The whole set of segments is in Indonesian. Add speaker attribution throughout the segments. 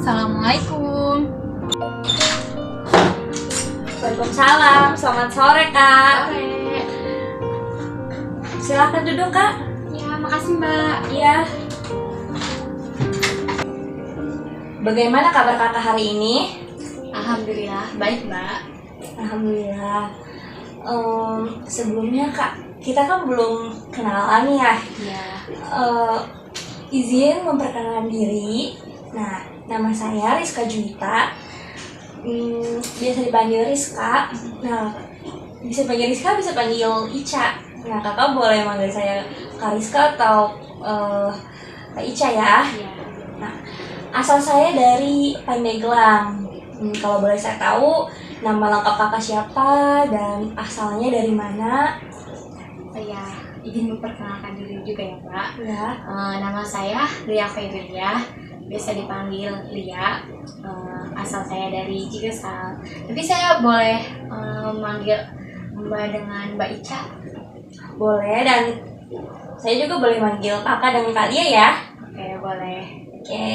Speaker 1: Assalamualaikum.
Speaker 2: Waalaikumsalam, selamat sore Kak.
Speaker 1: Sore.
Speaker 2: Silahkan duduk Kak.
Speaker 1: Ya, makasih Mbak.
Speaker 2: Iya. Bagaimana kabar Kakak hari ini?
Speaker 1: Alhamdulillah, baik Mbak.
Speaker 2: Alhamdulillah. Sebelumnya Kak, kita kan belum kenalan ya.
Speaker 1: Iya.
Speaker 2: Izin memperkenalkan diri. Nah, nama saya Rizka Juwita. Biasa dipanggil Rizka. Nah, bisa panggil Rizka, bisa panggil Ica. Nah, kakak boleh manggil saya Kak Rizka atau Kak Ica ya.
Speaker 1: Iya.
Speaker 2: Nah, asal saya dari Pandeglang. Kalau boleh saya tahu nama lengkap kakak siapa dan asalnya dari mana?
Speaker 1: Saya izin memperkenalkan diri juga ya Mbak.
Speaker 2: Ya.
Speaker 1: Nama saya Lia Febria, biasa dipanggil Lia. Asal saya dari Cigesal. Tapi saya boleh manggil Mbak dengan Mbak Ica.
Speaker 2: Boleh, dan saya juga boleh manggil kakak dengan Kak Lia ya.
Speaker 1: Oke, boleh.
Speaker 2: Oke.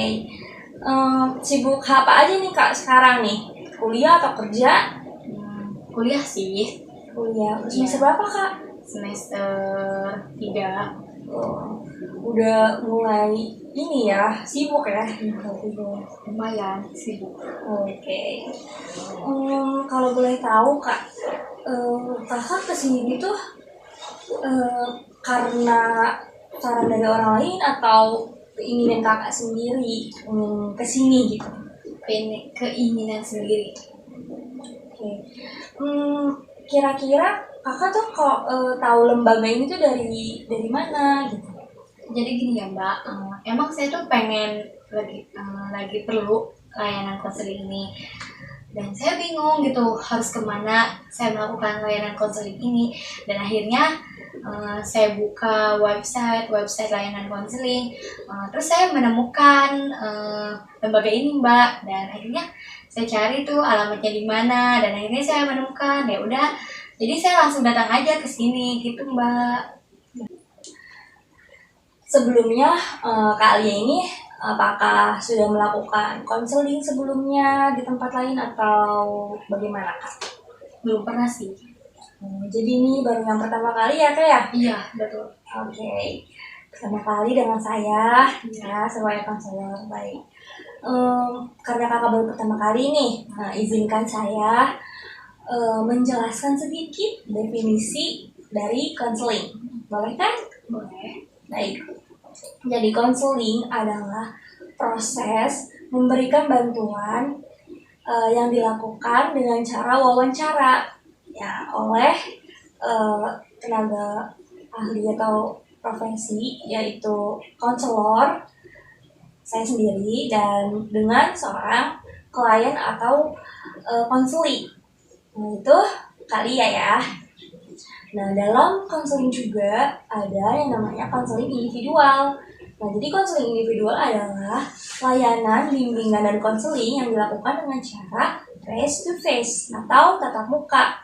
Speaker 2: Sibuk apa aja nih Kak sekarang nih? Kuliah atau kerja?
Speaker 1: Kuliah sih,
Speaker 2: Kuliah. Semester berapa Kak?
Speaker 1: semester 3.
Speaker 2: Oh, udah mulai ini ya, sibuk ya.
Speaker 1: Lumayan sibuk.
Speaker 2: Oke. Kalau boleh tahu Kak, kakak kesini tuh karena saran dari orang lain atau keinginan kakak sendiri kesini gitu?
Speaker 1: Keinginan sendiri.
Speaker 2: Oke. Kira-kira kakak tuh kok tahu lembaga ini tuh dari mana gitu?
Speaker 1: Jadi gini ya Mbak, emang saya tuh pengen lagi perlu layanan konseling ini, dan saya bingung gitu harus kemana saya melakukan layanan konseling ini. Dan akhirnya saya buka website layanan konseling, terus saya menemukan lembaga ini Mbak, dan akhirnya saya cari tuh alamatnya di mana, dan akhirnya saya menemukan. Ya udah, jadi saya langsung datang aja ke sini gitu Mbak.
Speaker 2: Sebelumnya Kak Alia ini apakah sudah melakukan konseling sebelumnya di tempat lain atau bagaimana Kak?
Speaker 1: Belum pernah sih.
Speaker 2: Jadi ini baru yang pertama kali ya Kak ya?
Speaker 1: Iya, betul.
Speaker 2: Oke. Pertama kali dengan saya, ya sesuai konselor baik. Karena kakak baru pertama kali nih, izinkan saya menjelaskan sedikit definisi dari konseling. Boleh kan?
Speaker 1: Boleh.
Speaker 2: Baik. Jadi konseling adalah proses memberikan bantuan yang dilakukan dengan cara wawancara ya oleh tenaga ahli atau profesi, yaitu konselor, saya sendiri, dan dengan seorang klien atau konseli. Nah, itu Kak-Lia ya. Nah, dalam konseling juga ada yang namanya konseling individual. Nah, jadi konseling individual adalah layanan, bimbingan, dan konseling yang dilakukan dengan cara face to face atau tatap muka,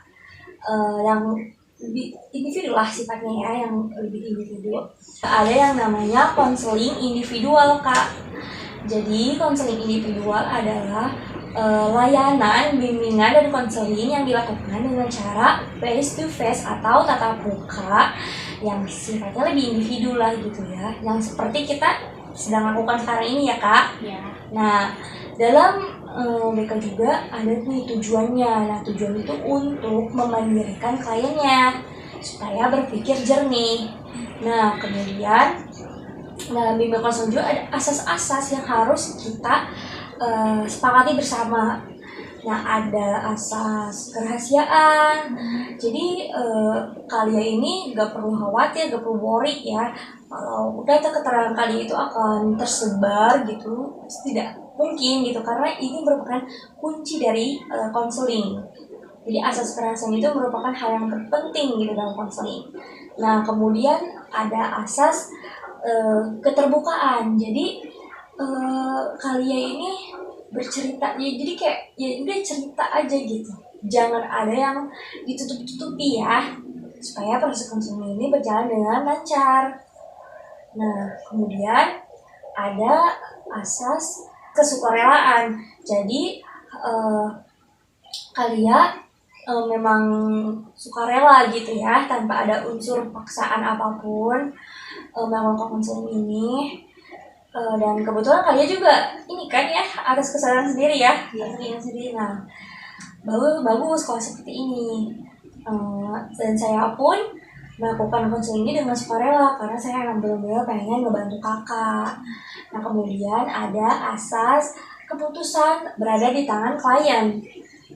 Speaker 2: yang lebih individu lah sifatnya ya, yang lebih individu. Ada yang namanya konseling individual Kak. Jadi konseling individual adalah layanan, bimbingan, dan konseling yang dilakukan dengan cara face to face atau tatap muka yang sifatnya lebih individu lah gitu ya, yang seperti kita sedang lakukan sekarang ini ya Kak.
Speaker 1: Ya.
Speaker 2: Nah, dalam mereka juga ada nih tujuannya. Nah, tujuan itu untuk memandirikan kliennya supaya berpikir jernih. Nah, kemudian dalam bimbingan konseling juga ada asas-asas yang harus kita sepakati bersama. Nah, ada asas kerahasiaan. Jadi kalian ini gak perlu khawatir, gak perlu worry ya kalau data keterangan kalian itu akan tersebar gitu. Tidak mungkin gitu, karena ini merupakan kunci dari konseling. Jadi asas kerahasiaan itu merupakan hal yang terpenting gitu dalam konseling. Nah, kemudian ada asas keterbukaan. Jadi kalian ini bercerita ya, jadi kayak ya udah cerita aja gitu, jangan ada yang ditutup-tutupi ya, supaya proses konseling ini berjalan dengan lancar. Nah, kemudian ada asas kesukarelaan. Jadi kalian memang sukarela gitu ya, tanpa ada unsur paksaan apapun melakukan konseling ini. Dan kebetulan kalian juga ini kan ya atas kesadaran sendiri ya, sendiri. Nah, bagus kalau seperti ini. Dan saya pun melakukan konseling ini dengan sukarela karena saya emang benar-benar pengen ngebantu kakak. Nah, kemudian ada asas keputusan berada di tangan klien.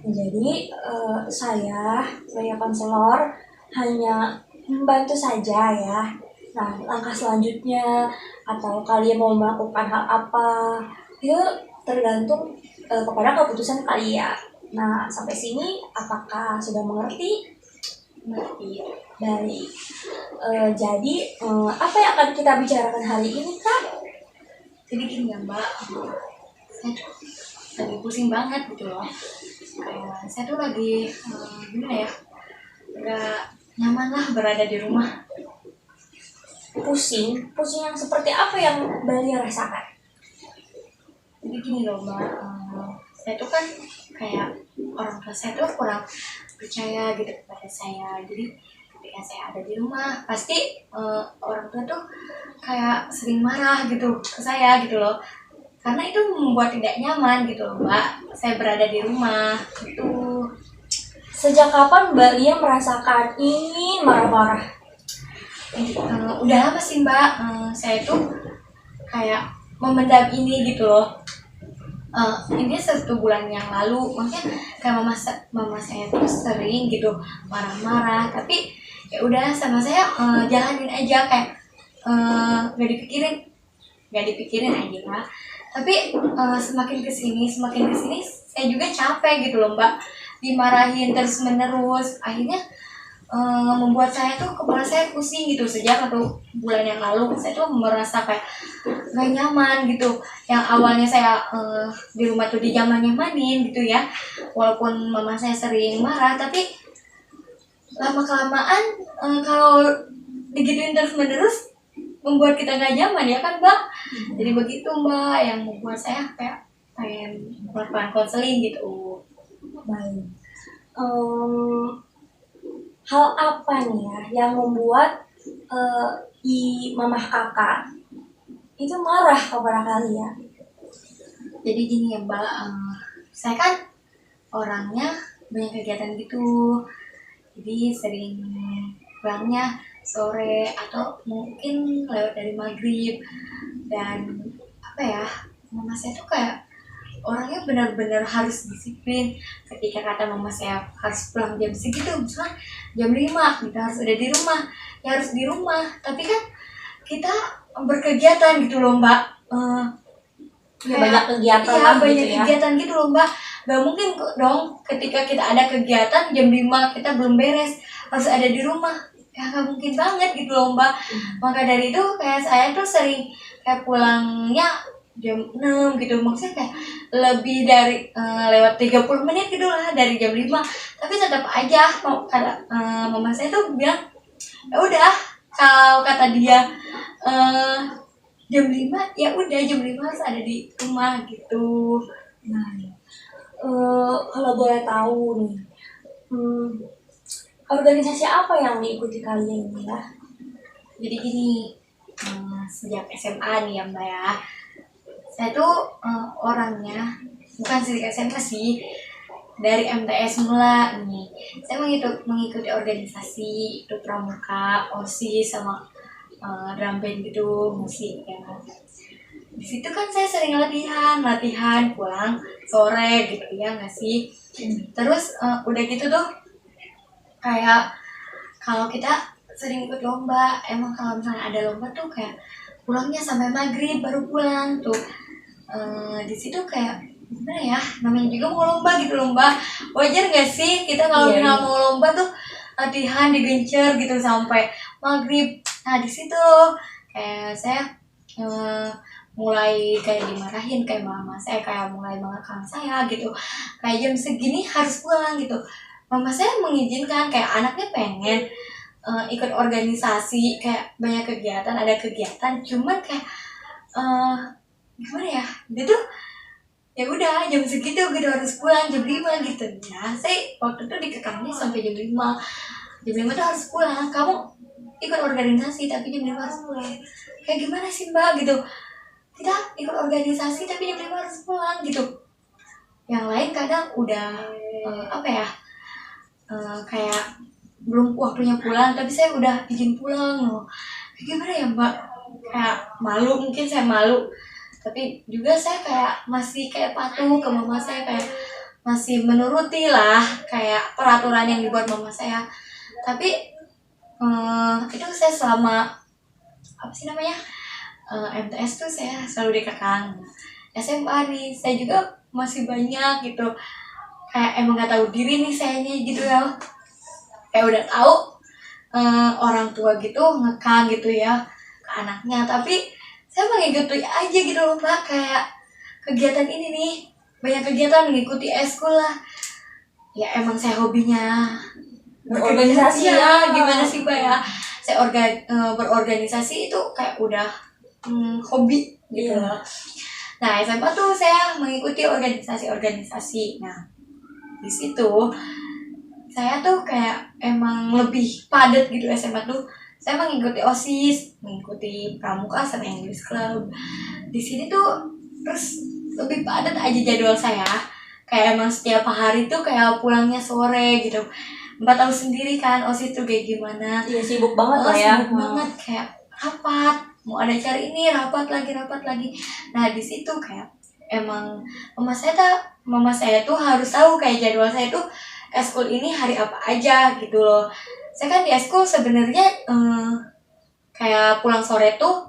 Speaker 2: Jadi saya sebagai konselor hanya membantu saja ya. Nah, langkah selanjutnya atau kalian mau melakukan hal apa itu tergantung kepada keputusan kalian. Nah, sampai sini apakah sudah mengerti?
Speaker 1: Mengerti.
Speaker 2: Baik. Jadi apa yang akan kita bicarakan hari ini, Kak?
Speaker 1: Jadi gini ya Mbak, saya tuh lagi pusing banget gitu loh. Kayak saya tuh lagi gimana ya, nggak nyaman lah berada di rumah.
Speaker 2: Pusing yang seperti apa yang Bali rasakan?
Speaker 1: Jadi gini loh Mbak, saya tuh kan kayak orang tua saya tuh kurang percaya gitu kepada saya. Jadi ketika saya ada di rumah pasti orang tua tuh kayak sering marah gitu ke saya gitu loh, karena itu membuat tidak nyaman gitu loh Mbak, saya berada di rumah gitu.
Speaker 2: Sejak kapan Mbak Lia merasakan ingin marah-marah?
Speaker 1: Udah lama sih Mbak, saya tuh kayak memendam ini gitu loh. Ini 1 bulan yang lalu, maksudnya kayak mama saya tuh sering gitu marah-marah, tapi ya udah sama saya jalanin aja kayak nggak dipikirin aja lah. Tapi semakin kesini saya juga capek gitu loh Mbak, dimarahin terus menerus, akhirnya membuat saya tuh kepala saya pusing gitu. Sejak 1 bulan yang lalu saya tuh merasa kayak gak nyaman gitu. Yang awalnya saya di rumah tuh nyamanin gitu ya, walaupun mama saya sering marah, tapi lama kelamaan kalau digituin terus menerus membuat kita gak nyaman ya kan Mbak. Jadi begitu Mbak yang membuat saya kayak pengen melakukan konseling gitu.
Speaker 2: Baik. Hal apa nih ya yang membuat mamah kakak itu marah kepada kalian?
Speaker 1: Jadi gini ya Mbak, saya kan orangnya banyak kegiatan gitu, jadi sering pulangnya sore atau mungkin lewat dari maghrib. Dan apa ya, mama saya tuh kayak orangnya benar-benar harus disiplin. Ketika kata mama saya harus pulang jam segitu, misalnya jam 5 kita harus ada di rumah, ya harus di rumah. Tapi kan kita berkegiatan gitu loh Mbak,
Speaker 2: Banyak kegiatan
Speaker 1: iya,
Speaker 2: lah
Speaker 1: banyak
Speaker 2: gitu ya.
Speaker 1: kegiatan gitu loh Mbak. Gak mungkin dong ketika kita ada kegiatan jam 5 kita belum beres harus ada di rumah, ya gak mungkin banget gitu loh Mbak. Maka dari itu kayak saya tuh sering kayak pulangnya jam 6 gitu, maksudnya kayak lebih dari lewat 30 menit gitu lah dari jam 5. Tapi tetap aja mama saya tuh bilang ya udah, kalau kata dia jam 5 ya udah, jam 5 harus ada di rumah gitu.
Speaker 2: Nah, kalau boleh tahu nih, organisasi apa yang diikuti kalian ini ya?
Speaker 1: Jadi gini, sejak SMA nih ya Mbak ya, saya tuh orangnya bukan sejak SMA sih, dari MTS mula nih. Saya mengikuti organisasi itu pramuka, OSIS sama drum band gitu, musik ya. Di situ kan saya sering latihan pulang sore gitu ya nggak sih. Terus udah gitu tuh kayak kalau kita sering ikut lomba, emang kalau misalnya ada lomba tuh kayak pulangnya sampai maghrib baru pulang tuh. Di situ kayak gimana ya, namanya juga mau lomba gitu, lomba wajar nggak sih kita kalau
Speaker 2: Iya.
Speaker 1: mau lomba tuh latihan digencer gitu sampai maghrib. Nah di situ kayak saya mulai kayak dimarahin kayak mama saya, kayak mulai mengekang saya gitu, kayak jam segini harus pulang gitu. Mama saya mengizinkan, kayak anaknya pengen ikut organisasi, kayak banyak kegiatan, ada kegiatan, cuman kayak gimana ya, dia tuh ya udah jam segitu gitu harus pulang jam 5 gitu ya. Saya waktu itu dikekangnya sampai jam 5 tuh harus pulang. Kamu ikut organisasi tapi jam 5 harus pulang, kayak gimana sih mbak gitu. Kita ikut organisasi tapi jam 5 harus pulang gitu. Yang lain kadang udah apa ya, kayak belum waktunya pulang tapi saya udah izin pulang loh. Kayak gimana ya mbak, kayak malu, mungkin saya malu, tapi juga saya kayak masih kayak patuh ke mama saya, kayak masih menuruti lah kayak peraturan yang dibuat mama saya. Tapi itu saya selama apa sih namanya, MTS tuh saya selalu dikekang. SMA nih saya juga masih banyak gitu, kayak emang gak tahu diri nih sayanya gitu ya, kayak udah tahu orang tua gitu ngekang gitu ya ke anaknya, tapi saya mengikuti aja gitu loh mbak. Kayak kegiatan ini nih, banyak kegiatan mengikuti eskul lah, ya emang saya hobinya
Speaker 2: Berorganisasi
Speaker 1: ya.
Speaker 2: ya.
Speaker 1: Gimana sih mbak ya, saya berorganisasi itu kayak udah hobi gitu
Speaker 2: Iya.
Speaker 1: loh. Nah SMA tuh saya mengikuti organisasi-organisasi. Nah di situ saya tuh kayak emang lebih padat gitu. SMA tuh saya mengikuti OSIS, mengikuti pramuka sama English Club. Di sini tuh terus lebih padat aja jadwal saya. Kayak emang setiap hari tuh kayak pulangnya sore gitu. Mbak tahu sendiri kan OSIS tuh kayak gimana.
Speaker 2: Iya sibuk banget lah ya.
Speaker 1: Sibuk banget, kayak rapat, mau ada acara ini rapat lagi. Nah di situ kayak emang mama saya tuh harus tahu kayak jadwal saya tuh eskul ini hari apa aja gitu loh. Saya kan di eskul sebenarnya kayak pulang sore tuh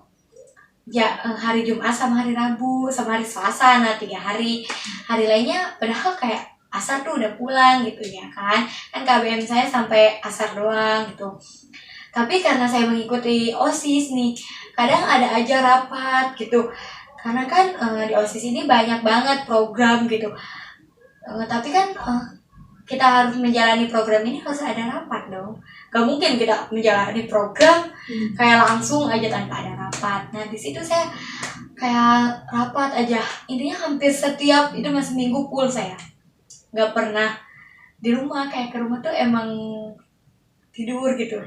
Speaker 1: ya hari Jumat sama hari Rabu sama hari Selasa. Nah 3 hari lainnya padahal kayak asar tuh udah pulang gitu ya kan KBM saya sampai asar doang gitu. Tapi karena saya mengikuti OSIS nih, kadang ada aja rapat gitu. Karena kan di OSIS ini banyak banget program gitu. Tapi kan kita harus menjalani program ini harus ada rapat dong. Gak mungkin kita menjalani program kayak langsung aja tanpa ada rapat. Nah di situ saya kayak rapat aja. Intinya hampir setiap itu masih minggu full saya. Gak pernah di rumah, kayak ke rumah tuh emang tidur gitu.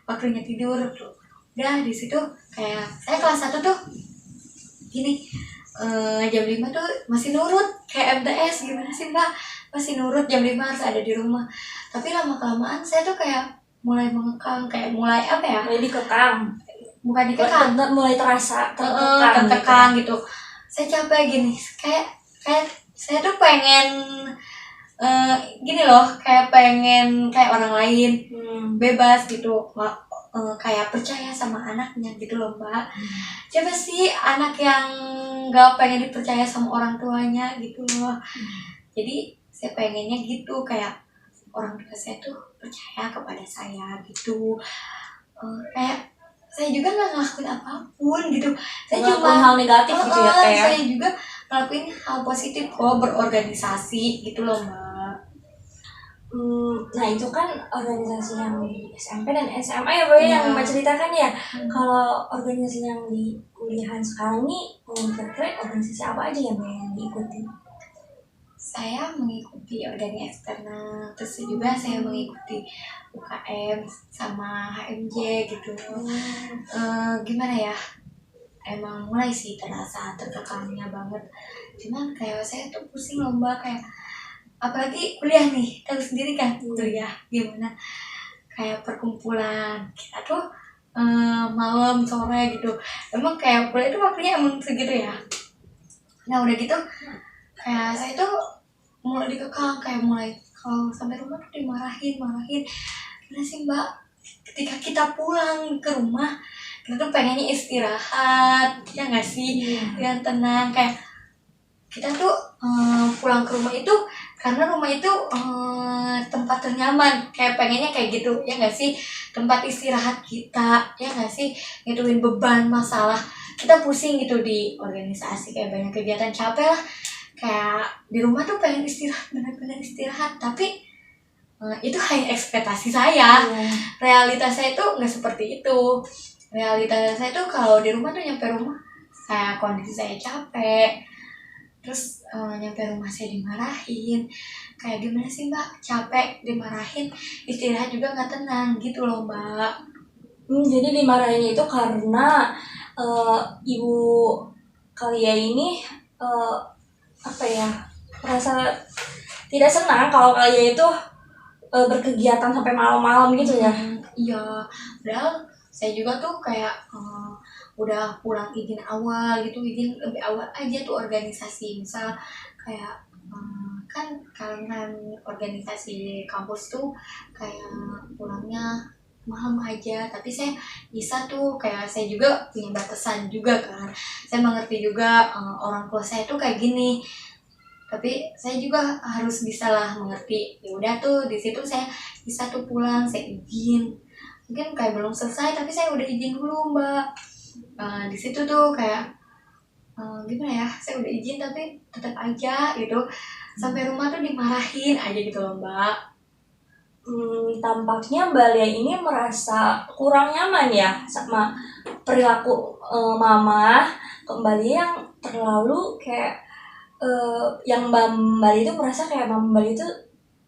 Speaker 1: Waktunya tidur tuh. Udah di situ kayak saya kelas 1 tuh gini, jam 5 tuh masih nurut kayak MTS. Gimana sih mbak, masih nurut jam 5 harus ada di rumah. Tapi lama-kelamaan saya tuh kayak mulai mengekang, kayak mulai apa ya,
Speaker 2: Mulai dikekang.
Speaker 1: bukan dikekang,
Speaker 2: Mulai terasa
Speaker 1: tertekan gitu. Saya capek gini, kayak saya tuh pengen gini loh, kayak pengen kayak orang lain, bebas gitu, kayak percaya sama anaknya gitu loh mbak. Siapa sih anak yang gak pengen dipercaya sama orang tuanya gitu loh. Jadi saya pengennya gitu, kayak orang tua saya tuh percaya kepada saya gitu. Kayak saya juga nggak ngelakuin apapun gitu. Saya cuma
Speaker 2: hal negatif gitu ya kayak.
Speaker 1: Saya juga ngelakuin hal positif kok, berorganisasi gitu loh mbak.
Speaker 2: Nah itu kan organisasi yang di SMP dan SMA ya Mbak yang Mbak ceritakan ya. Kalau organisasi yang di kuliahan sekarang nih, kira-kira organisasi apa aja ya Mbak yang diikuti?
Speaker 1: Saya mengikuti organisasi eksternal, terus juga saya mengikuti UKM sama HMJ gitu. Gimana ya, emang mulai sih terasa tertekannya banget. Cuman kayak saya tuh pusing loh mbak, kayak apalagi kuliah nih, tahu sendiri kan kuliah gimana, kayak perkumpulan kita tuh malam sore gitu. Emang kayak kuliah itu waktunya emang segitu ya. Nah udah gitu kayak saya tuh mulai dikekang, kayak mulai kalau sampai rumah tuh dimarahin. Gimana sih mbak, ketika kita pulang ke rumah kita tuh pengennya istirahat ya nggak sih, yang tenang. Kayak kita tuh pulang ke rumah itu karena rumah itu tempat ternyaman, kayak pengennya kayak gitu ya nggak sih, tempat istirahat kita ya nggak sih, ngituin beban masalah kita pusing gitu di organisasi, kayak banyak kegiatan capek lah. Kayak di rumah tuh pengen istirahat, benar-benar istirahat, tapi itu hanya ekspektasi saya. Realitas saya tuh nggak seperti itu. Realitas saya tuh kalau di rumah tuh nyampe rumah, kondisi saya capek, Terus nyampe rumah saya dimarahin. Kayak gimana sih mbak, capek dimarahin, istirahat juga nggak tenang gitu loh mbak.
Speaker 2: Jadi dimarahinnya itu karena ibu kalian ini apa ya, merasa tidak senang kalau kalian itu berkegiatan sampai malam-malam gitu ya.
Speaker 1: Iya, padahal saya juga tuh kayak udah pulang izin awal gitu, izin lebih awal aja tuh organisasi. Misal kayak kan kalian organisasi di kampus tuh kayak pulangnya malam aja, tapi saya bisa tuh, kayak saya juga punya batasan juga kan. Saya mengerti juga orang tua saya tuh kayak gini, tapi saya juga harus bisa lah mengerti. Ya udah tuh di situ saya bisa tuh pulang, saya izin, mungkin kayak belum selesai tapi saya udah izin dulu mbak. Di situ tuh kayak gimana ya, saya udah izin tapi tetap aja gitu sampai rumah tuh dimarahin aja gitu loh mbak.
Speaker 2: Tampaknya Mbak Lia ini merasa kurang nyaman ya sama perilaku mama kembali yang terlalu kayak yang Mbak Lia itu merasa kayak Mbak Lia itu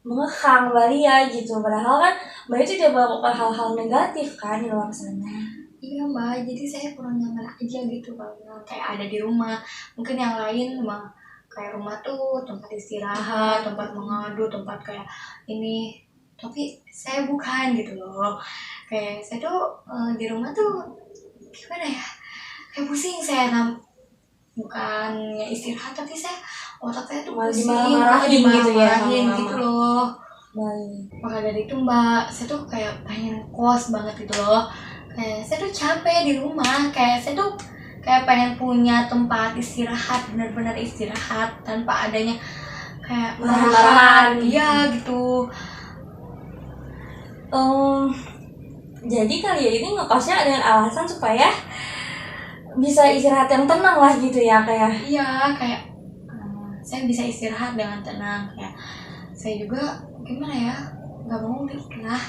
Speaker 2: mengekang Mbak Lia gitu, padahal kan Mbak Lia itu tidak melakukan hal-hal negatif kan di luar sana.
Speaker 1: Iya mbak, jadi saya kurang nyaman aja gitu kalau kayak ada di rumah. Mungkin yang lain mah kayak rumah tuh tempat istirahat, tempat mengadu, tempat kayak ini, tapi saya bukan gitu loh. Kayak saya tuh di rumah tuh gimana ya, kayak pusing saya bukannya istirahat tapi saya, otak saya tuh
Speaker 2: Malah
Speaker 1: pusing,
Speaker 2: dimarah-marahin gitu ya sama
Speaker 1: dimarahin
Speaker 2: mama.
Speaker 1: gitu loh.
Speaker 2: Baik.
Speaker 1: Maka dari itu mbak, saya tuh kayak pengen kos banget gitu loh. Kayak saya tuh capek di rumah, kayak saya tuh kayak pengen punya tempat istirahat, benar-benar istirahat tanpa adanya kayak
Speaker 2: Marah-marahan.
Speaker 1: Iya gitu.
Speaker 2: Jadi kalian ini ngekosnya dengan alasan supaya bisa istirahat yang tenang lah gitu ya, kayak.
Speaker 1: Iya, kayak saya bisa istirahat dengan tenang. Kayak saya juga gimana ya, nggak mau lah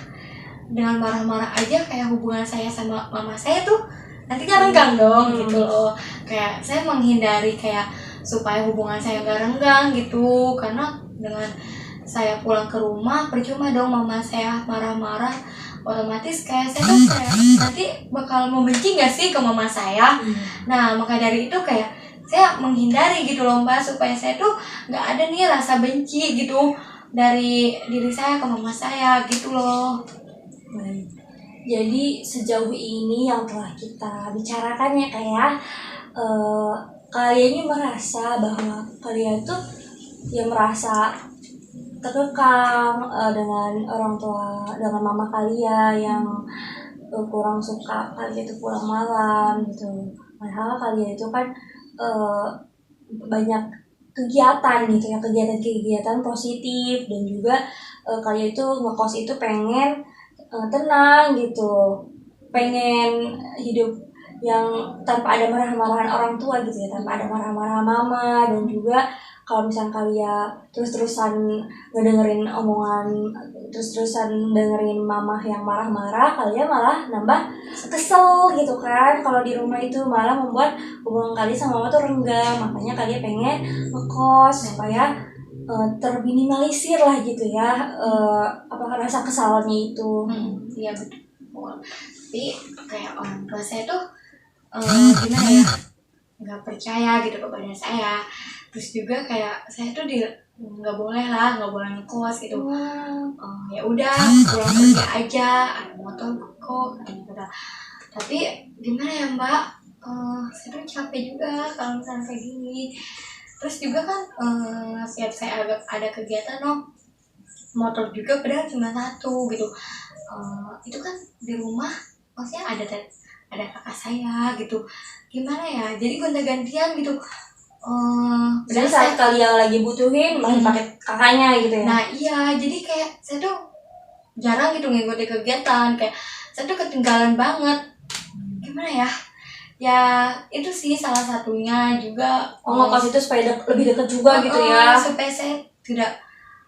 Speaker 1: dengan marah-marah aja, kayak hubungan saya sama mama saya tuh nantinya renggang dong gitu loh. Kayak saya menghindari kayak supaya hubungan saya nggak renggang gitu, karena dengan saya pulang ke rumah percuma dong mama saya marah-marah, otomatis kayak saya tuh kayak nanti bakal membenci gak sih ke mama saya. Nah maka dari itu kayak saya menghindari gitu loh mbak, supaya saya tuh nggak ada nih rasa benci gitu dari diri saya ke mama saya gitu loh.
Speaker 2: Baik. Jadi sejauh ini yang telah kita bicarakan ya kayak kalian ini merasa bahwa kalian tuh ya merasa terkekang dengan orang tua, dengan mama kalian yang kurang suka kalian itu pulang malam gitu. Padahal kalian itu kan banyak kegiatan gitu ya, kegiatan-kegiatan positif, dan juga kalian itu ngekos itu pengen tenang gitu, pengen hidup yang tanpa ada marah-marahan orang tua gitu ya, tanpa ada marah-marah mama. Dan juga kalau misalnya kalian terus-terusan ngedengerin omongan, terus-terusan dengerin mama yang marah-marah, kalian malah nambah kesel gitu kan. Kalau di rumah itu malah membuat hubungan kalian sama mama tuh renggang. Makanya kalian pengen ngekos supaya terminimalisir lah gitu ya rasa kesalnya itu.
Speaker 1: Iya betul. Tapi kayak orang tua saya tuh gimana ya, nggak percaya gitu kepada saya. Terus juga kayak saya tuh nggak boleh ngekos gitu. Ya udah pulang pergi aja, ada motor kok gitu. Tapi gimana ya mbak, saya tuh capek juga kalau misalnya kayak gini. Terus juga kan setiap saya ada kegiatan motor juga padahal cuma satu gitu. Itu kan di rumah maksudnya ada kakak saya gitu, gimana ya, jadi gonta-gantian gitu.
Speaker 2: Jadi saat kalian lagi butuhin malah pakai kakaknya gitu ya.
Speaker 1: Nah iya, jadi kayak saya tuh jarang gitu ngikutin kegiatan, kayak saya tuh ketinggalan banget. Gimana ya, ya itu sih salah satunya juga.
Speaker 2: Ngekos itu supaya lebih dekat juga gitu ya,
Speaker 1: supaya saya tidak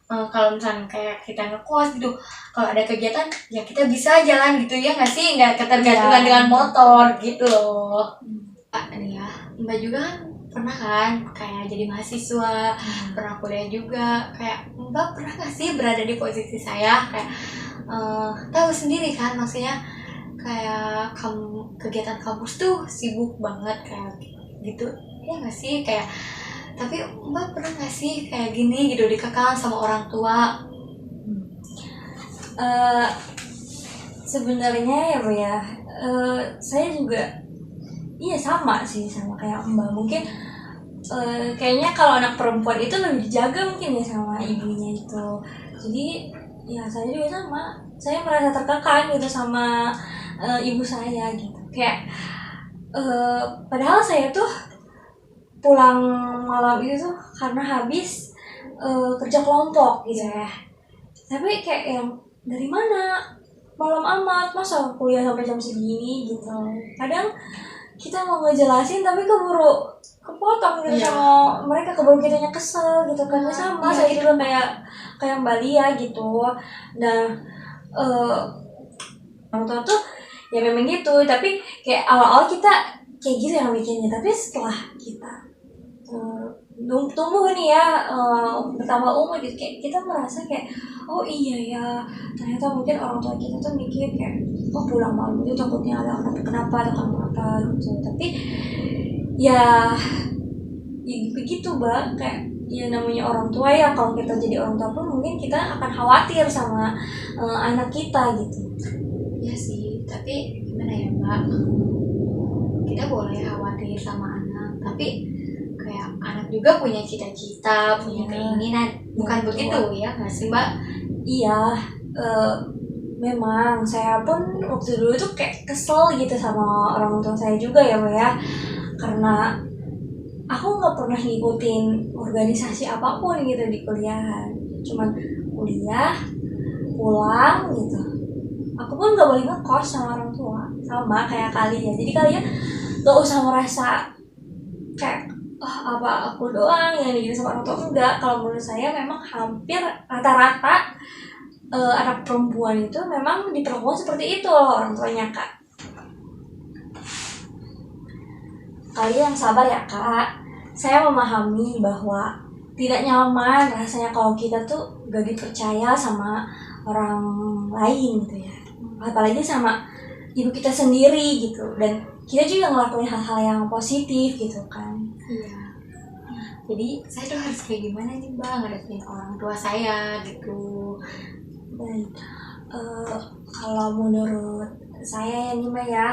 Speaker 1: kalau misalnya kayak kita ngekos gitu, kalau ada kegiatan ya kita bisa jalan gitu ya nggak sih, nggak ketergantungan dengan motor gitu loh. Nih ya mbak juga kan pernah kan kayak jadi mahasiswa, pernah kuliah juga. Kayak Mbak pernah gak sih berada di posisi saya kayak tahu sendiri kan, maksudnya kayak kegiatan kampus tuh sibuk banget kayak gitu ya nggak sih, kayak tapi Mbak pernah gak sih kayak gini gitu dikekang sama orang tua?
Speaker 2: Sebenarnya ya Bu ya, saya juga iya sama sih, sama kayak Mbak. Mungkin kayaknya kalau anak perempuan itu lebih dijaga mungkin ya sama ibunya itu. Jadi ya saya juga sama, saya merasa tertekan gitu sama ibu saya gitu. Kayak padahal saya tuh pulang malam itu tuh karena habis kerja kelompok gitu ya. Tapi kayak yang dari mana malam amat, masa kuliah sampai jam segini gitu. Kadang kita mau ngejelasin tapi keburu kepotong gitu sama mereka, keburu kitanya kesel gitu kan. Sama saya juga kayak Mbak Lia gitu. Nah orang tua tuh ya memang gitu, tapi kayak awal-awal kita kayak gitu yang bikinnya, tapi setelah kita tumbuh nih ya, bertambah umur gitu, kayak kita merasa kayak oh iya ya, ternyata mungkin orang tua kita tuh mikir kayak oh pulang malam itu takutnya ada kenapa gitu. Tapi ya begitu Mbak, kayak ya namanya orang tua ya, kalau kita jadi orang tua pun mungkin kita akan khawatir sama anak kita gitu.
Speaker 1: Ya sih, tapi gimana ya Mbak, kita boleh khawatir sama anak, tapi kayak anak juga punya cita-cita, punya keinginan, bukan begitu ya nggak sih Mbak?
Speaker 2: Iya, memang saya pun waktu dulu tuh kayak kesel gitu sama orang tua saya juga ya Mbak ya, karena aku nggak pernah ngikutin organisasi apapun gitu di kuliahan, cuman kuliah pulang gitu. Aku pun nggak boleh ngekos sama orang tua, sama kayak kalian. Jadi kalian nggak usah merasa kayak apa aku doang yang digini sama orang tua, enggak. Kalau menurut saya memang hampir rata-rata anak perempuan itu memang diperlakukan seperti itu loh orang tuanya Kak. Kalian yang sabar ya Kak. Saya memahami bahwa tidak nyaman rasanya kalau kita tuh gak dipercaya sama orang lain gitu ya, apalagi sama ibu kita sendiri gitu, dan kita juga ngelakuin hal-hal yang positif gitu kan.
Speaker 1: Iya. Jadi saya tuh harus kayak gimana nih Mbak ngadepin orang tua saya gitu.
Speaker 2: Baik, kalau menurut saya ya nih Mbak ya,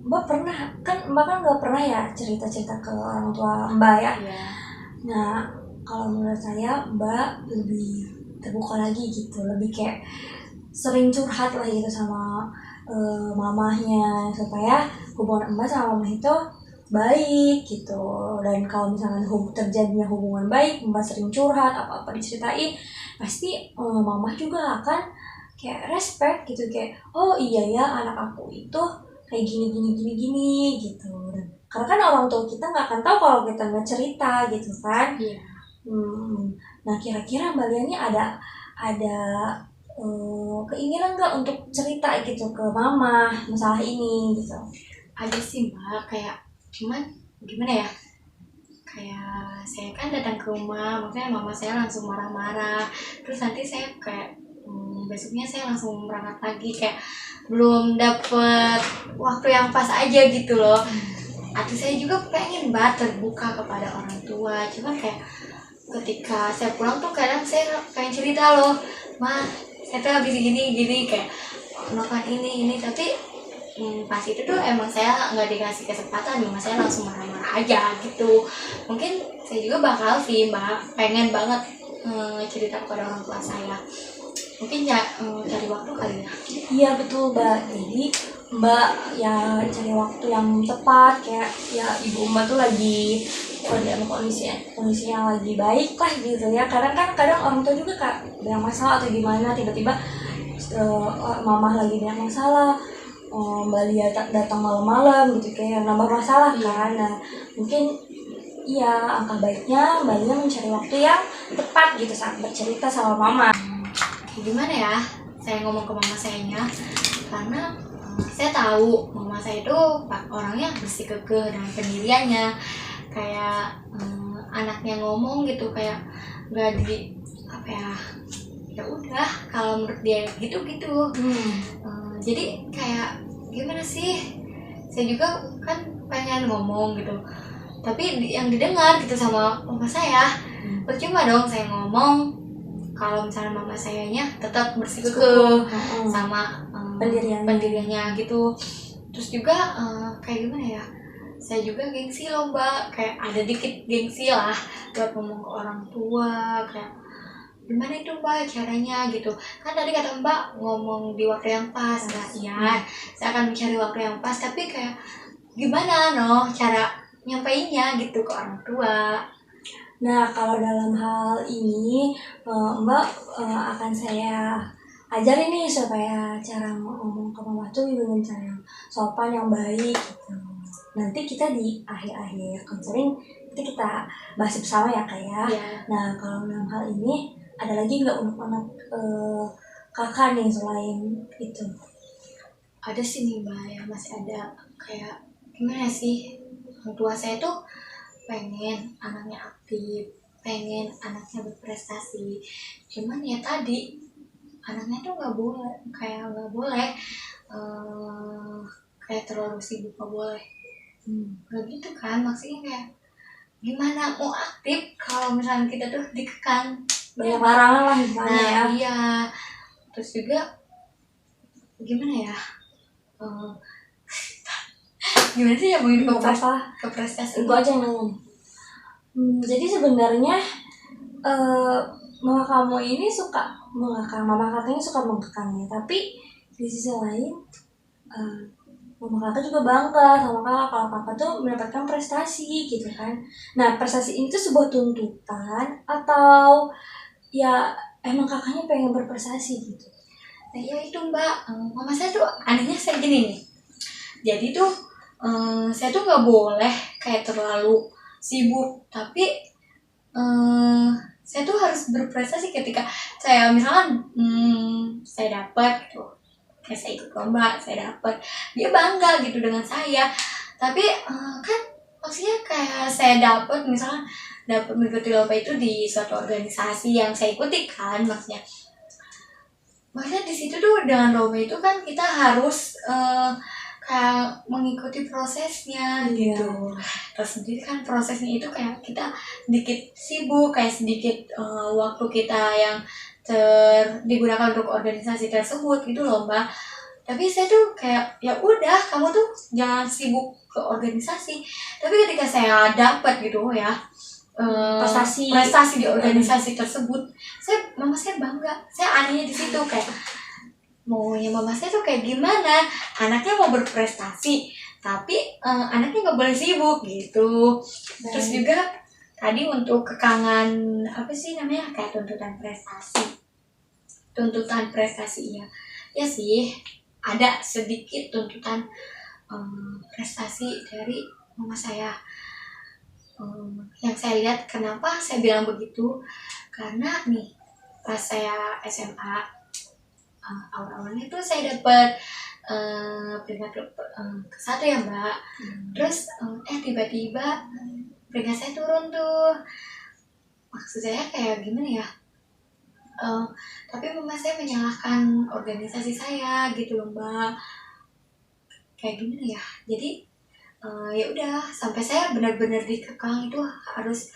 Speaker 2: Mbak pernah kan, Mbak kan nggak pernah ya cerita-cerita ke orang tua Mbak ya.
Speaker 1: Iya.
Speaker 2: Nah kalau menurut saya Mbak lebih terbuka lagi gitu, lebih kayak sering curhat lah gitu sama mamahnya, supaya hubungan Mbak sama mamah itu baik gitu. Dan kalau misalnya terjadinya hubungan baik, Mbak sering curhat, apa-apa diceritain, pasti mamah juga akan kayak respect gitu, kayak oh iya ya anak aku itu kayak gini gitu. Dan karena kan orang tua kita nggak akan tahu kalau kita nggak cerita gitu kan.
Speaker 1: Iya.
Speaker 2: Nah kira-kira Mbak Lia ini ada keinginan nggak untuk cerita gitu ke mama masalah ini gitu?
Speaker 1: Ada sih Mbak, kayak cuman gimana ya, kayak saya kan datang ke rumah, makanya mama saya langsung marah-marah, terus nanti saya kayak besoknya saya langsung berangkat lagi, kayak belum dapet waktu yang pas aja gitu loh. Hati saya juga pengen banget terbuka kepada orang tua, cuman kayak ketika saya pulang tuh kadang saya pengen cerita loh, Ma saya tuh habis gini kayak melakukan ini, tapi pas itu tuh emang saya nggak dikasih kesempatan, mama saya langsung marah-marah aja gitu. Mungkin saya juga bakal sih Mbak pengen banget cerita kepada orang tua saya, mungkin ya cari waktu kali ya.
Speaker 2: Iya betul Mbak, jadi Mbak ya cari waktu yang tepat, kayak ya ibu Mbak tuh lagi dalam kondisinya lagi baik lah gitu ya. Kadang orang tua juga Kak banyak masalah atau gimana, tiba-tiba mamah lagi banyak masalah, Mbak Lia datang malam-malam gitu, kayak nambah masalah kan. Nah mungkin iya angka baiknya Mbak Lia mencari waktu yang tepat gitu saat bercerita sama mama.
Speaker 1: Gimana ya saya ngomong ke mama sayanya, karena saya tahu mama saya itu orangnya bersikukuh dengan pendiriannya, kayak anaknya ngomong gitu kayak nggak di apa ya udah kalau menurut dia gitu. Jadi kayak gimana sih, saya juga kan pengen ngomong gitu tapi yang didengar gitu sama mama saya. Percuma dong saya ngomong kalau misalnya mama sayanya tetap bersikukuh sama pendiriannya gitu. Terus juga kayak gimana ya, saya juga gengsi loh mbak, kayak ada dikit gengsi lah buat ngomong ke orang tua, kayak gimana itu mbak caranya gitu kan. Tadi kata mbak ngomong di waktu yang pas. Nah iya, saya akan mencari waktu yang pas, tapi kayak gimana cara nyampeinnya gitu ke orang tua.
Speaker 2: Nah, kalau dalam hal ini Mbak akan saya ajarin nih supaya cara ngomong ke mama tuh dengan cara yang sopan, yang baik gitu. Nanti kita di akhir-akhir konseling kita bahas bersama ya Kak ya. Nah, kalau dalam hal ini ada lagi nggak unek-unek kakak nih selain itu?
Speaker 1: Ada sih nih mbak, yang masih ada kayak gimana sih, orang tua saya tuh pengen anaknya aktif, pengen anaknya berprestasi, cuman ya tadi anaknya tuh nggak boleh kayak terlalu sibuk, nggak boleh nggak gitu kan. Maksudnya kayak gimana mau aktif kalau misalnya kita tuh dikekang
Speaker 2: banyak larangan lah misalnya ya.
Speaker 1: Iya, terus juga gimana ya, gimana sih yang mau ke prestasi
Speaker 2: itu aja yang nanya. Jadi sebenarnya mama kakaknya suka mengekang ya, tapi di sisi lain mama kakak juga bangga sama kakak kalau kakak tuh mendapatkan prestasi gitu kan. Nah prestasi ini tuh sebuah tuntutan atau ya emang kakaknya pengen berprestasi gitu?
Speaker 1: Nah ya itu mbak, mama saya tuh anehnya saya gini nih, jadi tuh saya tuh nggak boleh kayak terlalu sibuk, tapi saya tuh harus berprestasi ketika saya misalkan saya dapat gitu, kayak saya ikut lomba saya dapat, dia bangga gitu dengan saya. Tapi kan maksudnya kayak saya dapat misalkan dapat mengikuti lomba itu di suatu organisasi yang saya ikuti kan, maksudnya di situ tuh dengan lomba itu kan kita harus kayak mengikuti prosesnya gitu. Terus sendiri kan prosesnya itu kayak kita sedikit sibuk, kayak sedikit waktu kita yang digunakan untuk organisasi tersebut gitu loh mbak. Tapi saya tuh kayak ya udah kamu tuh jangan sibuk ke organisasi, tapi ketika saya dapat gitu ya prestasi di organisasi tersebut, mama saya bangga. Saya anehnya di situ kayak maunya mama saya tuh kayak gimana, anaknya mau berprestasi tapi anaknya nggak boleh sibuk gitu. Terus juga tadi untuk kekangan apa sih namanya, kayak tuntutan prestasi ya sih ada sedikit tuntutan prestasi dari mama saya. Yang saya lihat, kenapa saya bilang begitu, karena nih pas saya SMA awal-awalnya tuh saya dapat peringkat ke-1 ya mbak. Terus tiba-tiba peringkat saya turun tuh. Maksud saya kayak gimana ya, tapi mama saya menyalahkan organisasi saya gitu loh mbak. Kayak gimana ya, jadi ya udah sampai saya benar-benar dikekang itu harus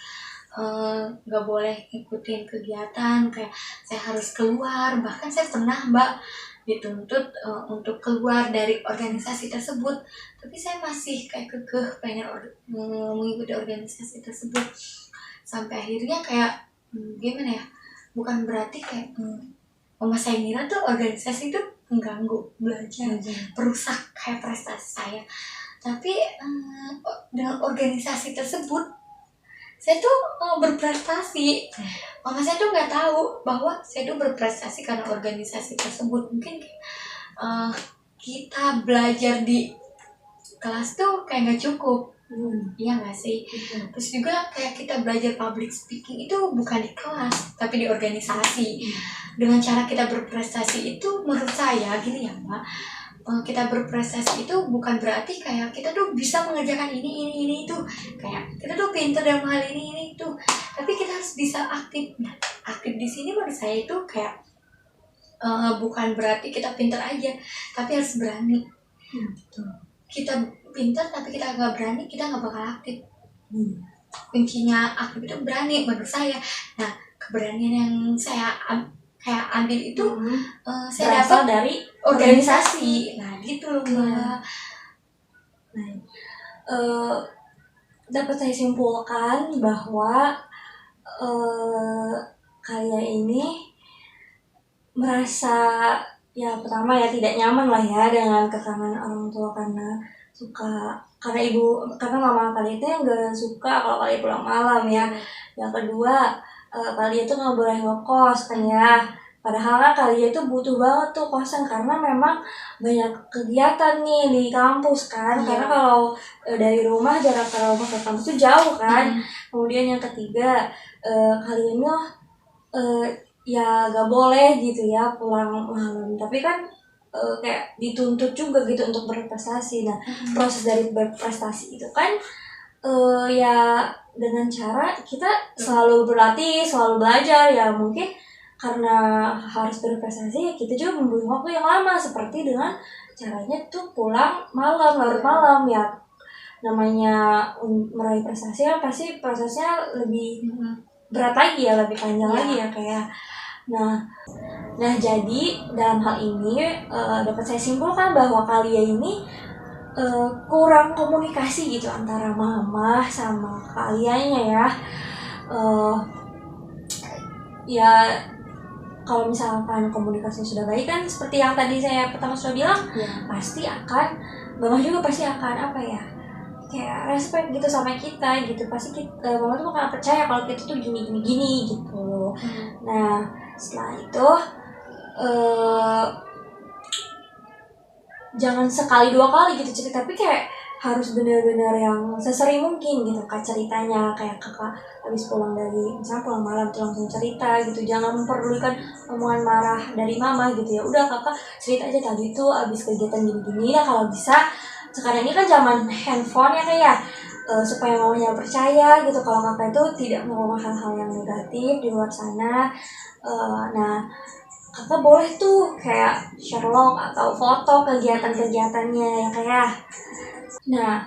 Speaker 1: nggak boleh ikutin kegiatan, kayak saya harus keluar. Bahkan saya pernah mbak dituntut untuk keluar dari organisasi tersebut, tapi saya masih kayak kekeh pengen mengikuti organisasi tersebut. Sampai akhirnya kayak gimana ya, bukan berarti kayak mama saya ngira tuh organisasi itu mengganggu belajar, merusak kayak prestasi saya. Tapi dengan organisasi tersebut saya tuh berprestasi. Mama saya tuh nggak tahu bahwa saya tuh berprestasi karena organisasi tersebut. Mungkin kita belajar di kelas tuh kayak nggak cukup, iya nggak sih? Terus juga kayak kita belajar public speaking itu bukan di kelas tapi di organisasi. Dengan cara kita berprestasi itu menurut saya gini ya mbak, kita berprestasi itu bukan berarti kayak kita tuh bisa mengerjakan ini itu, kayak kita tuh pintar dalam hal ini itu, tapi kita harus bisa aktif. Nah, aktif di sini menurut saya itu kayak bukan berarti kita pintar aja, tapi harus berani.
Speaker 2: Betul.
Speaker 1: Kita pintar tapi kita nggak berani, kita nggak bakal aktif. Kuncinya aktif itu berani menurut saya. Nah, keberanian yang saya kayak ambil itu saya
Speaker 2: Berasal
Speaker 1: dapat
Speaker 2: dari
Speaker 1: organisasi. Nah gitu loh
Speaker 2: Iya.
Speaker 1: Mbak.
Speaker 2: Nah, dapat saya simpulkan bahwa kalian ini merasa ya pertama ya tidak nyaman lah ya dengan kekangan orang tua karena karena mama kalian itu yang gak suka kalau kalian pulang malam ya. Yang kedua, kalian itu nggak boleh ngekos kan ya. Padahal kan kalian itu butuh banget tuh kosan karena memang banyak kegiatan nih di kampus kan.
Speaker 1: Iya.
Speaker 2: Karena kalau dari rumah jarak ke rumah ke kampus itu jauh kan. Kemudian yang ketiga, kaliannya ya gak boleh gitu ya pulang malam. Tapi kan kayak dituntut juga gitu untuk berprestasi. Nah, proses dari berprestasi itu kan ya dengan cara kita selalu berlatih, selalu belajar ya. Mungkin karena harus berprestasi ya kita juga membutuhkan waktu yang lama, seperti dengan caranya tuh pulang malam, larut malam ya. Namanya meraih prestasi kan pasti prosesnya lebih berat lagi ya, lebih panjang lagi ya kayak. Nah jadi dalam hal ini dapat saya simpulkan bahwa kalian ini kurang komunikasi gitu antara mama sama kaliannya ya. Ya kalau misalkan komunikasi sudah baik kan seperti yang tadi saya pertama sudah bilang, pasti akan mama juga pasti akan apa ya, kayak respect gitu sama kita gitu. Pasti kita mama tuh akan percaya kalau kita tuh gini gitu. Nah setelah itu jangan sekali dua kali gitu cerita, tapi kayak harus benar-benar yang sesering mungkin gitu kak ceritanya. Kayak kakak habis pulang dari misalnya pulang malam tuh langsung cerita gitu, jangan memperdulikan omongan marah dari mama gitu ya. Udah kakak cerita aja tadi tuh habis kegiatan gini-gini ya. Kalau bisa sekarang ini kan zaman handphone ya kayak supaya mamanya percaya gitu kalau kakak itu tidak melakukan hal-hal yang negatif di luar sana. Nah kakak boleh tuh kayak share log atau foto kegiatan-kegiatannya ya kayak. Nah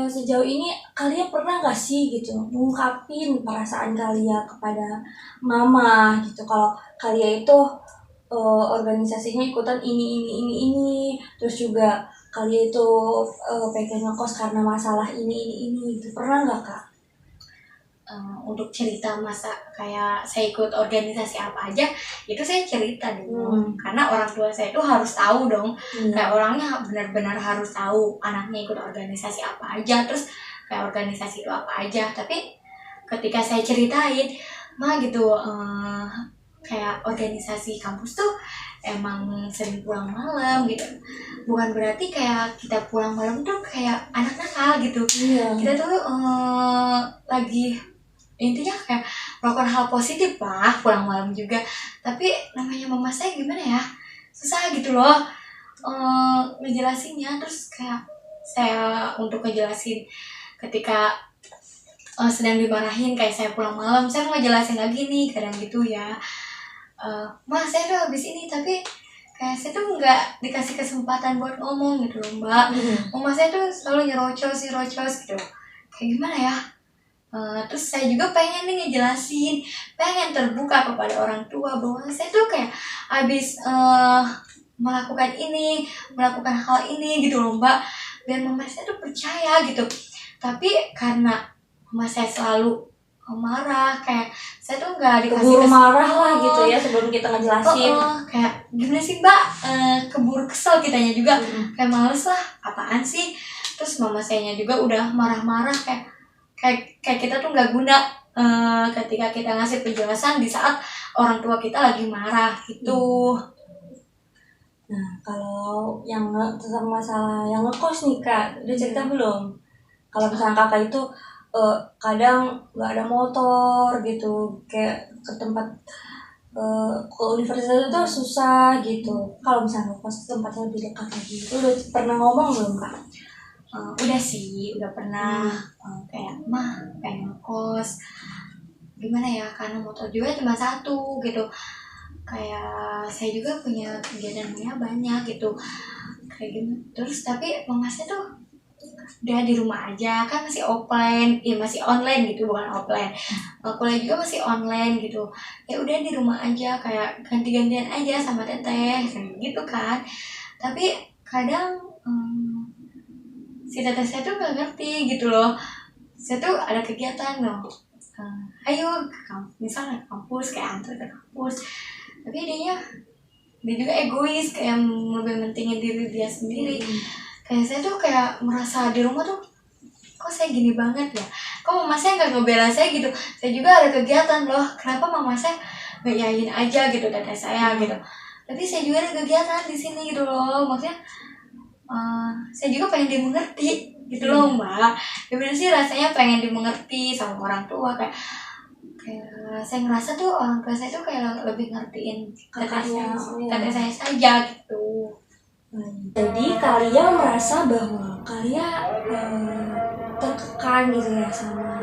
Speaker 2: sejauh ini kalian pernah gak sih gitu ngungkapin perasaan kalian kepada mama gitu kalau kalian itu organisasinya ikutan ini, terus juga kalian itu pengen ngekos karena masalah ini gitu, pernah nggak kak?
Speaker 1: Untuk cerita masa kayak saya ikut organisasi apa aja itu saya cerita dong, karena orang tua saya itu harus tahu dong. Kayak orangnya benar-benar harus tahu anaknya ikut organisasi apa aja, terus kayak organisasi itu apa aja. Tapi ketika saya ceritain mah gitu, kayak organisasi kampus tuh emang sering pulang malam gitu, bukan berarti kayak kita pulang malam tuh kayak anak nakal gitu. Kita tuh lagi intinya kayak melakukan hal positif lah pulang malam juga. Tapi namanya mama saya gimana ya, susah gitu loh ngejelasinnya. Terus kayak saya untuk ngejelasin ketika sedang dimarahin kayak saya pulang malam, saya mau ngejelasin lagi nih kadang gitu ya, Ma saya tuh habis ini, tapi kayak saya tuh nggak dikasih kesempatan buat ngomong gitu loh Mbak. Mama saya tuh selalu nyerocos gitu, kayak gimana ya. Terus saya juga pengen nih ngejelasin, pengen terbuka kepada orang tua bahwa saya tuh kayak habis melakukan hal ini gitu loh Mbak, biar mama saya tuh percaya gitu. Tapi karena mama saya selalu marah, kayak saya tuh nggak dikasih
Speaker 2: keburu marah lah gitu ya sebelum kita ngejelasin.
Speaker 1: Kayak gimana sih Mbak, keburu kesel kitanya juga, kayak males lah apaan sih. Terus mama sayanya juga udah marah-marah kayak kita tuh nggak guna ketika kita ngasih penjelasan di saat orang tua kita lagi marah gitu.
Speaker 2: Nah kalau yang tentang masalah yang ngekos nih kak, udah cerita belum? Kalau misalnya kakak itu kadang nggak ada motor gitu, kayak ke tempat ke universitas itu susah gitu. Kalau misalnya kos tempatnya lebih dekat lagi, itu udah pernah ngomong belum Kak?
Speaker 1: Udah sih, udah pernah kayak mah pengen kos gimana ya, karena motor juga cuma satu gitu. Kayak saya juga punya kegiatannya banyak gitu, kayak gitu. Terus tapi mama saya tuh udah di rumah aja, kan masih offline, ya masih online gitu, bukan offline. Kuliah juga masih online gitu. Ya udah di rumah aja, kayak ganti-gantian aja sama teteh kayak gitu kan. Tapi kadang si teteh saya tuh nggak ngerti gitu loh. Saya tuh ada kegiatan loh. Ayo ke kampus, misalnya ke kampus, kayak antar ke kampus. Tapi dia juga egois, kayak lebih mentingin diri dia sendiri. Kayak saya tuh kayak merasa di rumah tuh kok saya gini banget ya, kok mama saya nggak ngebela saya gitu. Saya juga ada kegiatan loh, kenapa mama saya nggak yain aja gitu teteh saya gitu. Tapi saya juga ada kegiatan di sini gitu loh, maksudnya saya juga pengen dimengerti gitu loh mbak. Gimana sih rasanya pengen dimengerti sama orang tua, kayak saya ngerasa tuh orang tua saya tuh kayak lebih ngertiin teteh saya saja gitu.
Speaker 2: Jadi kalian merasa bahwa kalian tertekan gitu ya sama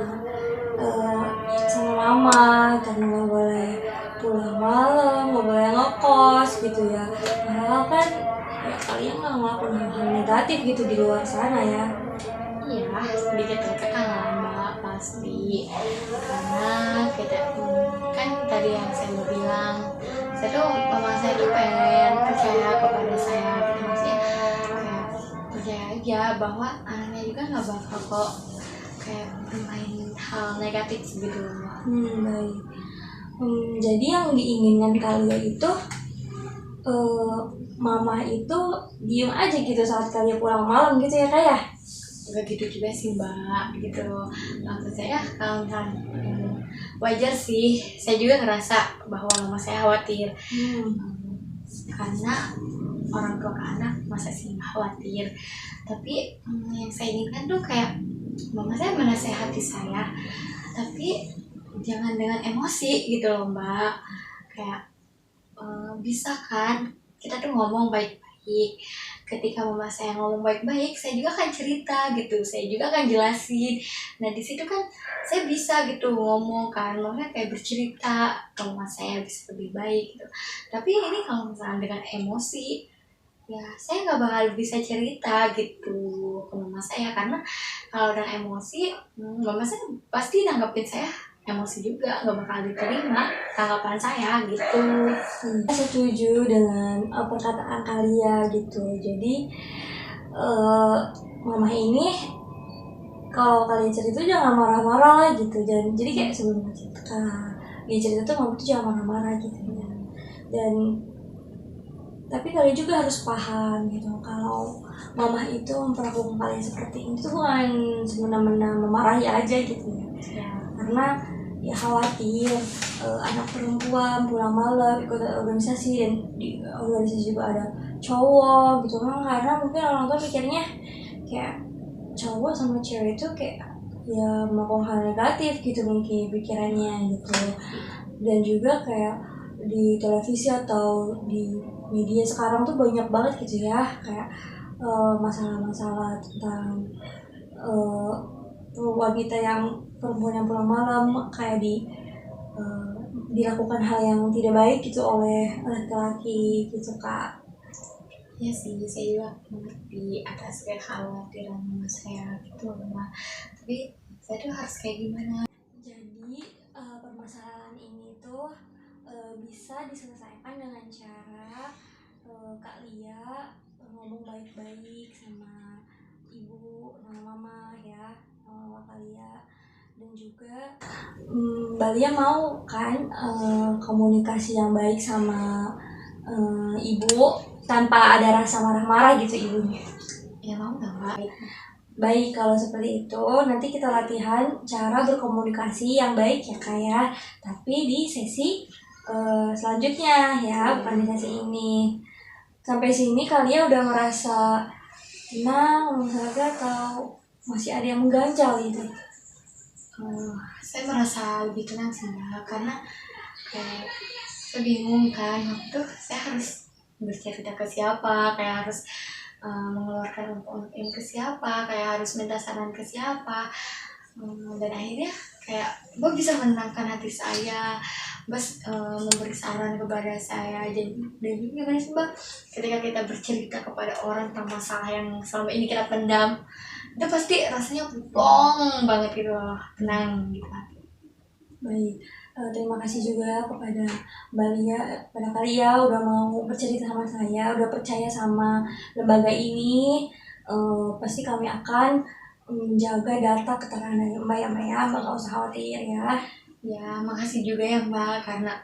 Speaker 2: mama, karena nggak boleh pulang malam, nggak boleh ngekos gitu ya. Padahal kan ya kalian nggak ngelakuin hal-hal negatif gitu di luar sana ya.
Speaker 1: Iya, sedikit tertekan lah mbak, pasti. Karena kita kan tadi yang saya mau bilang, mama saya tuh pengen percaya kepada saya gitu. Maksudnya kayak percaya aja bahwa anaknya juga nggak bakal kok kayak bermain hal negatif gitu loh.
Speaker 2: Baik. Jadi yang diinginkan kalian itu mama itu diem aja gitu saat kalian pulang malam gitu ya kayak?
Speaker 1: Gak gitu juga sih mbak gitu. Maksud saya kalau misalnya wajar sih, saya juga ngerasa bahwa mama saya khawatir. Karena orang tua ke anak masa sih nggak khawatir. Tapi yang saya inginkan tuh kayak mama saya menasehati saya, tapi jangan dengan emosi gitu loh mbak. Kayak bisa kan kita tuh ngomong baik-baik. Ketika mama saya ngomong baik-baik, saya juga akan cerita gitu, saya juga akan jelasin. Nah di situ kan saya bisa gitu ngomong kan, makanya kayak bercerita ke mama saya bisa lebih baik gitu. Tapi ini kalau misalnya dengan emosi, ya saya nggak bakal bisa cerita gitu ke mama saya, karena kalau dengan emosi mama saya pasti nanggepin saya emosi juga, nggak bakal diterima tanggapan saya gitu.
Speaker 2: Saya setuju dengan perkataan kalian gitu. Jadi mama ini kalau kalian cerita jangan marah-marah lah gitu. Jadi kayak sebelum dia cerita tuh mama tuh jangan marah-marah gitu ya. Dan tapi kalian juga harus paham gitu kalau mama itu memperlakukan kalian seperti ini tuh bukan semena-mena memarahi aja gitu ya. Karena ya khawatir anak perempuan pulang malam ikut organisasi, dan di organisasi juga ada cowok gitu kan. Karena mungkin orang tua pikirnya kayak cowok sama cewek itu kayak ya melakukan hal negatif gitu mungkin pikirannya gitu. Dan juga kayak di televisi atau di media sekarang tuh banyak banget gitu ya kayak masalah-masalah tentang wanita yang perempuan yang pulang malam kayak dilakukan hal yang tidak baik gitu oleh laki-laki gitu kak.
Speaker 1: Ya sih, saya juga mengerti atas kekhawatiran mama saya gitu loh. Tapi saya tuh harus kayak gimana?
Speaker 2: Jadi permasalahan ini tuh bisa diselesaikan dengan cara Kak Lia ngomong baik-baik sama ibu, sama mama ya, sama Kak Lia. Dan juga Mbak Lia mau kan komunikasi yang baik sama ibu tanpa ada rasa marah-marah gitu ibunya.
Speaker 1: Ya mau nggak mbak?
Speaker 2: Baik, kalau seperti itu nanti kita latihan cara berkomunikasi yang baik ya kak ya. Tapi di sesi selanjutnya ya, bukan di sesi ini. Sampai sini kalian udah merasa tenang, lega, atau masih ada yang mengganjal gitu?
Speaker 1: Saya merasa lebih tenang sih mbak, karena kayak saya bingung kan, waktu itu saya harus bercerita ke siapa, kayak harus mengeluarkan unek ke siapa, kayak harus minta saran ke siapa. Dan akhirnya kayak Mbak bisa menenangkan hati saya, Mbak memberi saran kepada saya. Jadi gimana sih Mbak, ketika kita bercerita kepada orang tentang masalah yang selama ini kita pendam, itu pasti rasanya plong banget gitu loh, tenang gitu.
Speaker 2: Baik, terima kasih juga kepada Mbak Lia, pada kalian udah mau bercerita sama saya, udah percaya sama lembaga ini. Pasti kami akan menjaga data keterangan dari Mbak ya Mbak ya, Mbak gak usah khawatir ya.
Speaker 1: Ya, makasih juga ya Mbak karena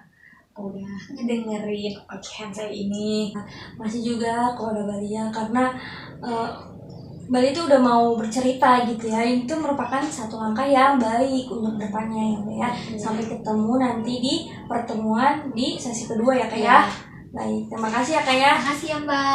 Speaker 1: udah ngedengerin ocehan saya ini.
Speaker 2: Masih juga kepada Mbak Lia karena Mbak Lia itu udah mau bercerita gitu ya. Itu merupakan satu langkah yang baik untuk depannya ya Mbak ya. Sampai ketemu nanti di pertemuan di sesi kedua ya Kak ya. Baik, terima kasih ya Kak ya.
Speaker 1: Makasih ya Mbak.